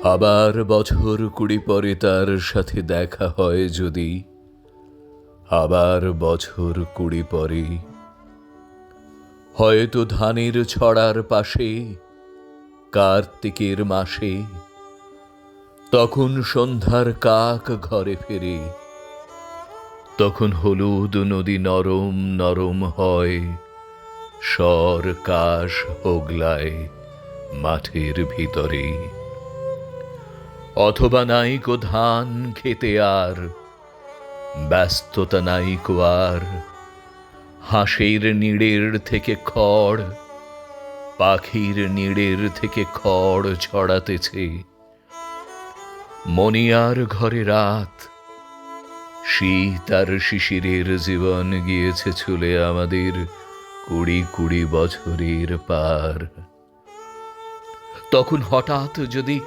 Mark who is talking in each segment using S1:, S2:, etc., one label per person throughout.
S1: আবার বছর 20 পরে তার সাথে দেখা হয় যদি, আবার বছর 20 পরে হয়তো ধানের ছড়ার পাশে কার্তিকের মাসে, তখন সন্ধ্যার কাক ঘরে ফেরে, তখন হলুদ নদী নরম নরম হয়, স্বর কাশ হোগলায় মাঠের ভিতরে। অথবা নাইকো ধান খেতে আর ব্যস্ততা নাইকো আর, হাঁসের নিড়ের থেকে খড়, পাখির নিড়ের থেকে খড় ছড়াতেছে। মনিয়ার ঘরে রাত, শীত আর শিশিরের জীবন গিয়েছে ছুলে আমাদের 20 বছরের পার। তখন হঠাৎ যদি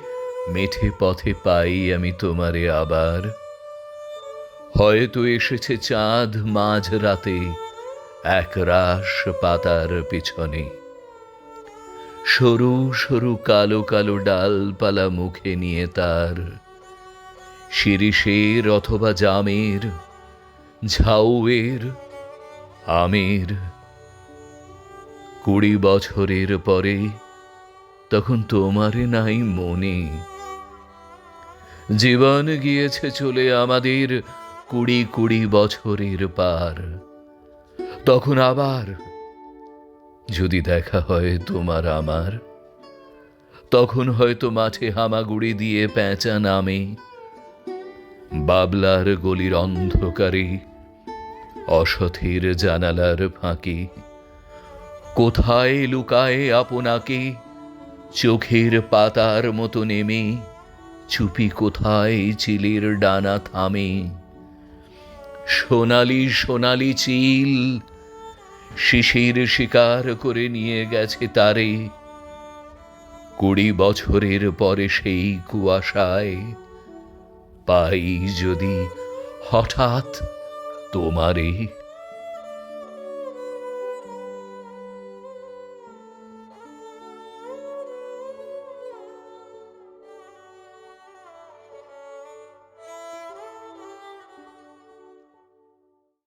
S1: মেঠে পথে পাই আমি তোমারে আবার, হয়তো এসেছে চাঁদ মাঝ রাতে এক রাশ পাতার পিছনে, সরু সরু কালো কালো ডালপালা মুখে নিয়ে তার, শিরিষের অথবা জামের, ঝাউয়ের, আমের। 20 বছরের পরে তখন তোমারে নাই মনে, জীবন গিয়েছে চলে আমাদের 20 বছরের পার। তখন আবার যদি দেখা হয় তোমার আমার, তখন হয়তো মাঠে হামাগুড়ি দিয়ে পেঁচা নামে, বাবলার গলির অন্ধকারে, অসথের জানালার ফাঁকে, কোথায় লুকায় আপনাকে চোখের পাতার মতো নেমে, চুপি কোথায় চিলের ডানা থামে। সোনালি সোনালি চিল শিশির শিকার করে নিয়ে গেছে তারে, 20 বছরের পরে সেই কুয়াশায় পাই যদি হঠাৎ তোমারে।